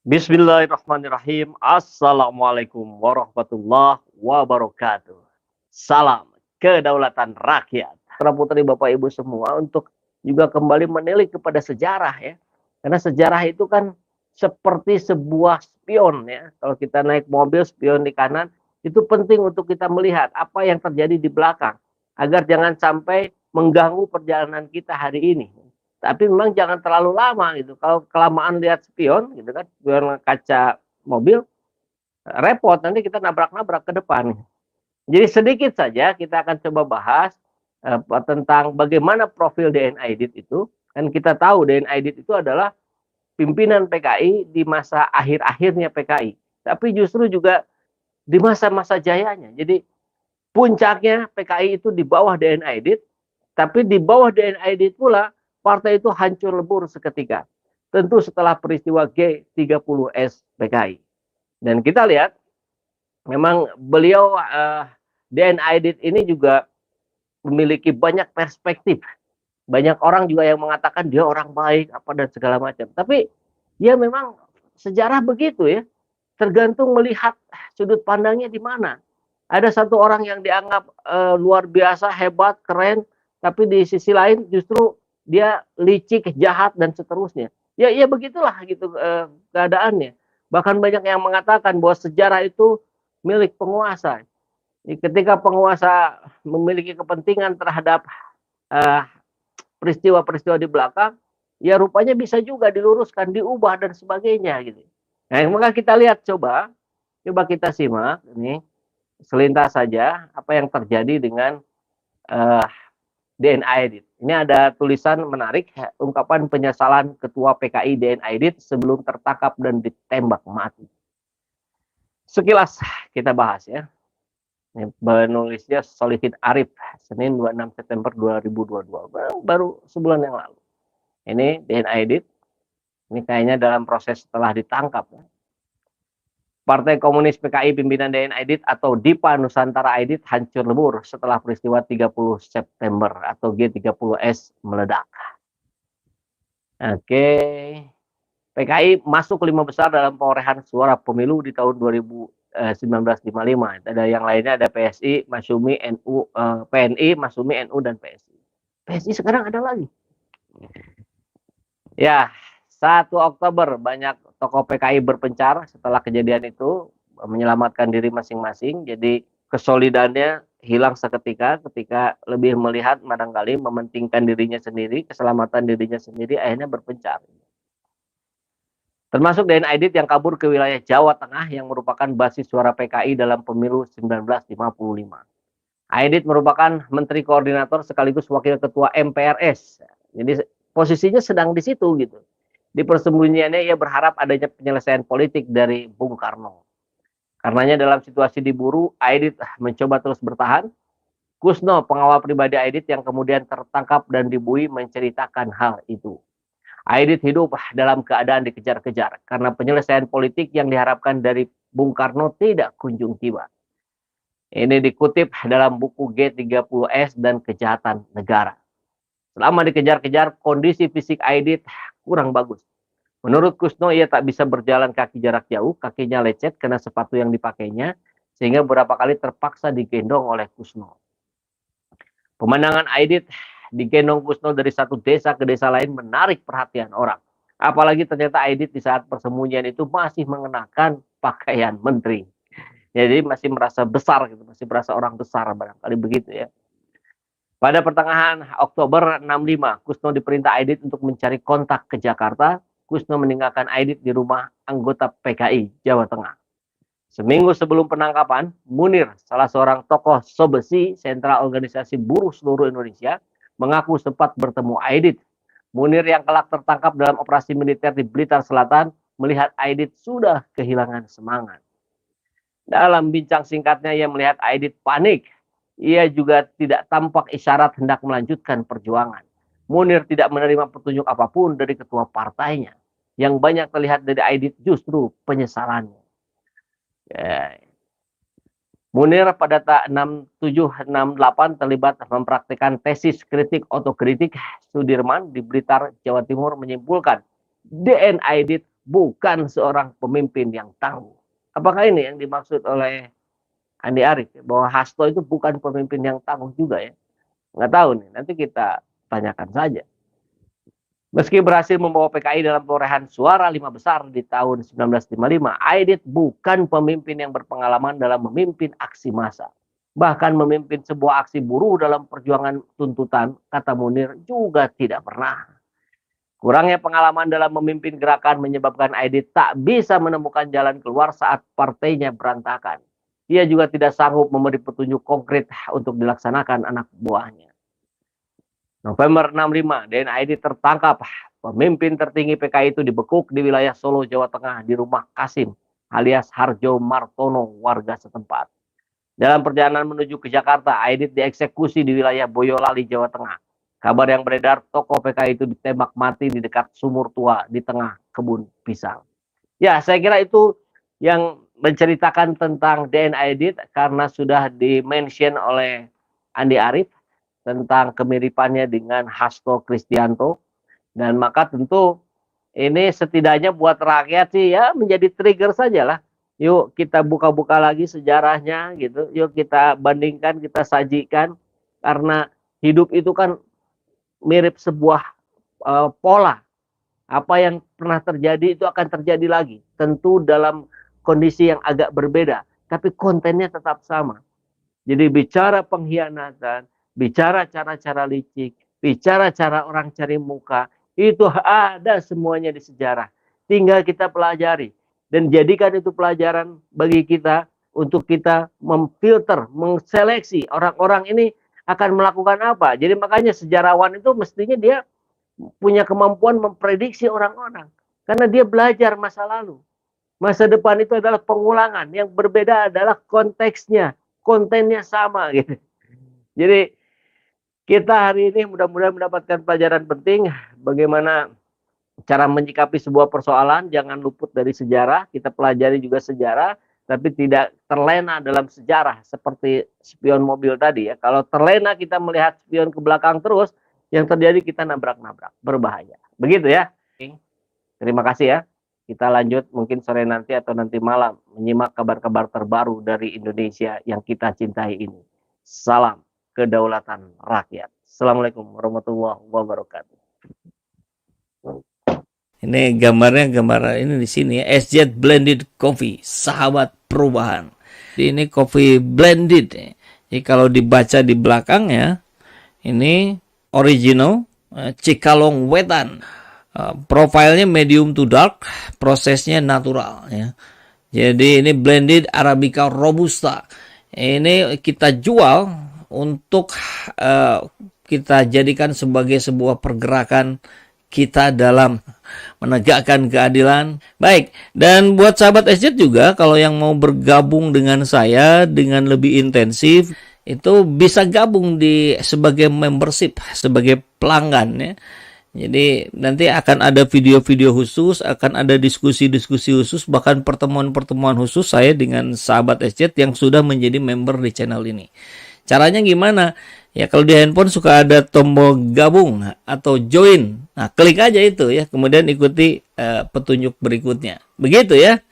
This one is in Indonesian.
Bismillahirrahmanirrahim. Assalamualaikum warahmatullahi wabarakatuh. Salam kedaulatan rakyat. Putra-putri Bapak Ibu semua untuk juga kembali menilik kepada sejarah ya. Karena sejarah itu kan seperti sebuah spion ya. Kalau kita naik mobil spion di kanan, itu penting untuk kita melihat apa yang terjadi di belakang agar jangan sampai mengganggu perjalanan kita hari ini. Tapi memang jangan terlalu lama gitu. Kalau kelamaan lihat spion gitu kan, spion kaca mobil, repot nanti kita nabrak-nabrak ke depan. Jadi sedikit saja kita akan coba bahas tentang bagaimana profil DN Aidit itu. Kan kita tahu DN Aidit itu adalah pimpinan PKI di masa akhir-akhirnya PKI. Tapi justru juga di masa-masa jayanya. Jadi puncaknya PKI itu di bawah DN Aidit, tapi di bawah DN Aidit pula partai itu hancur lebur seketika. Tentu setelah peristiwa G30S PKI. Dan kita lihat memang beliau DN Aidit ini juga memiliki banyak perspektif. Banyak orang juga yang mengatakan dia orang baik apa dan segala macam. Tapi ya memang sejarah begitu ya. Tergantung melihat sudut pandangnya di mana. Ada satu orang yang dianggap luar biasa, hebat, keren, tapi di sisi lain justru dia licik, jahat dan seterusnya. Ya, ya begitulah gitu keadaannya. Bahkan banyak yang mengatakan bahwa sejarah itu milik penguasa. Ketika penguasa memiliki kepentingan terhadap peristiwa-peristiwa di belakang, ya rupanya bisa juga diluruskan, diubah dan sebagainya gitu. Nah, maka kita lihat coba kita simak ini selintas saja apa yang terjadi dengan DN Aidit. Ini ada tulisan menarik, ungkapan penyesalan Ketua PKI DN Aidit sebelum tertangkap dan ditembak mati. Sekilas kita bahas ya. Ini penulisnya Solihin Arif, Senin 26 September 2022, baru sebulan yang lalu. Ini DN Aidit, ini kayaknya dalam proses setelah ditangkap. Ya. Partai Komunis PKI pimpinan DN Aidit atau DIPA Nusantara Aidit hancur lebur setelah peristiwa 30 September atau G30S meledak. Oke. PKI masuk 5 besar dalam perolehan suara pemilu di tahun 1955. Ada yang lainnya, ada PSI, Masyumi, NU, PNI, Masyumi, NU dan PSI. PSI sekarang ada lagi. Ya, 1 Oktober banyak tokoh PKI berpencar setelah kejadian itu, menyelamatkan diri masing-masing. Jadi kesolidannya hilang seketika ketika lebih melihat barangkali mementingkan dirinya sendiri, keselamatan dirinya sendiri, akhirnya berpencar. Termasuk DN Aidit yang kabur ke wilayah Jawa Tengah yang merupakan basis suara PKI dalam pemilu 1955. Aidit merupakan Menteri Koordinator sekaligus Wakil Ketua MPRS. Jadi posisinya sedang di situ gitu. Di persembunyiannya ia berharap adanya penyelesaian politik dari Bung Karno. Karenanya dalam situasi diburu, Aidit mencoba terus bertahan. Kusno, pengawal pribadi Aidit yang kemudian tertangkap dan dibui, menceritakan hal itu. Aidit hidup dalam keadaan dikejar-kejar karena penyelesaian politik yang diharapkan dari Bung Karno tidak kunjung tiba. Ini dikutip dalam buku G30S dan Kejahatan Negara. Selama dikejar-kejar, kondisi fisik Aidit kurang bagus. Menurut Kusno, ia tak bisa berjalan kaki jarak jauh, kakinya lecet karena sepatu yang dipakainya, sehingga beberapa kali terpaksa digendong oleh Kusno. Pemandangan Aidit digendong Kusno dari satu desa ke desa lain menarik perhatian orang. Apalagi ternyata Aidit di saat persembunyian itu masih mengenakan pakaian menteri. Jadi masih merasa besar gitu, masih merasa orang besar barangkali begitu ya. Pada pertengahan Oktober 65, Kusno diperintah Aidit untuk mencari kontak ke Jakarta. Kusno meninggalkan Aidit di rumah anggota PKI Jawa Tengah. Seminggu sebelum penangkapan, Munir, salah seorang tokoh Sobesi, Sentral Organisasi Buruh Seluruh Indonesia, mengaku sempat bertemu Aidit. Munir yang kelak tertangkap dalam operasi militer di Blitar Selatan, melihat Aidit sudah kehilangan semangat. Dalam bincang singkatnya, ia melihat Aidit panik. Ia juga tidak tampak isyarat hendak melanjutkan perjuangan. Munir tidak menerima petunjuk apapun dari ketua partainya. Yang banyak terlihat dari Aidit justru penyesalannya. Ya. Munir pada tahun 6768 terlibat mempraktikkan tesis kritik otokritik Sudirman di Blitar, Jawa Timur menyimpulkan DN Aidit bukan seorang pemimpin yang tangguh. Apakah ini yang dimaksud oleh Andi Arief, bahwa Hasto itu bukan pemimpin yang tangguh juga ya? Nggak tahu nih, nanti kita tanyakan saja. Meski berhasil membawa PKI dalam perolehan suara 5 besar di tahun 1955, Aidit bukan pemimpin yang berpengalaman dalam memimpin aksi massa. Bahkan memimpin sebuah aksi buruh dalam perjuangan tuntutan, kata Munir, juga tidak pernah. Kurangnya pengalaman dalam memimpin gerakan menyebabkan Aidit tak bisa menemukan jalan keluar saat partainya berantakan. Ia juga tidak sanggup memberi petunjuk konkret untuk dilaksanakan anak buahnya. November 65, Den Aidit tertangkap. Pemimpin tertinggi PKI itu dibekuk di wilayah Solo, Jawa Tengah di rumah Kasim alias Harjo Martono, warga setempat. Dalam perjalanan menuju ke Jakarta, Aidit dieksekusi di wilayah Boyolali, Jawa Tengah. Kabar yang beredar, tokoh PKI itu ditembak mati di dekat sumur tua di tengah kebun pisang. Ya, saya kira itu yang menceritakan tentang DN Aidit karena sudah dimention oleh Andi Arief tentang kemiripannya dengan Hasto Kristianto. Dan maka tentu ini setidaknya buat rakyat sih ya menjadi trigger sajalah. Yuk kita buka-buka lagi sejarahnya gitu. Yuk kita bandingkan, kita sajikan. Karena hidup itu kan mirip sebuah pola. Apa yang pernah terjadi itu akan terjadi lagi. Tentu dalam kondisi yang agak berbeda. Tapi kontennya tetap sama. Jadi bicara pengkhianatan, bicara cara-cara licik, bicara cara orang cari muka, itu ada semuanya di sejarah. Tinggal kita pelajari. Dan jadikan itu pelajaran bagi kita untuk kita memfilter, menseleksi orang-orang ini akan melakukan apa. Jadi makanya sejarawan itu mestinya dia punya kemampuan memprediksi orang-orang. Karena dia belajar masa lalu. Masa depan itu adalah pengulangan. Yang berbeda adalah konteksnya. Kontennya sama gitu. Jadi kita hari ini mudah-mudahan mendapatkan pelajaran penting. Bagaimana cara menyikapi sebuah persoalan. Jangan luput dari sejarah. Kita pelajari juga sejarah. Tapi tidak terlena dalam sejarah seperti spion mobil tadi ya. Kalau terlena kita melihat spion ke belakang terus, yang terjadi kita nabrak-nabrak, berbahaya. Begitu ya. Terima kasih ya. Kita lanjut mungkin sore nanti atau nanti malam menyimak kabar-kabar terbaru dari Indonesia yang kita cintai ini. Salam kedaulatan rakyat. Assalamualaikum warahmatullahi wabarakatuh. Ini gambarnya gambar ini di sini ya, SZ Blended Coffee, sahabat perubahan. Ini coffee blended. Jadi kalau dibaca di belakangnya, ini original Cikalong Wetan. Profilnya medium to dark, prosesnya natural ya. Jadi ini blended Arabica Robusta. Ini kita jual untuk kita jadikan sebagai sebuah pergerakan kita dalam menegakkan keadilan. Baik, dan buat sahabat SZ juga kalau yang mau bergabung dengan saya dengan lebih intensif itu bisa gabung di sebagai membership, sebagai pelanggan ya. Jadi nanti akan ada video-video khusus, akan ada diskusi-diskusi khusus, bahkan pertemuan-pertemuan khusus saya dengan sahabat SZ yang sudah menjadi member di channel ini. Caranya gimana? Ya kalau di handphone suka ada tombol gabung atau join. Nah, klik aja itu ya, kemudian ikuti petunjuk berikutnya. Begitu ya.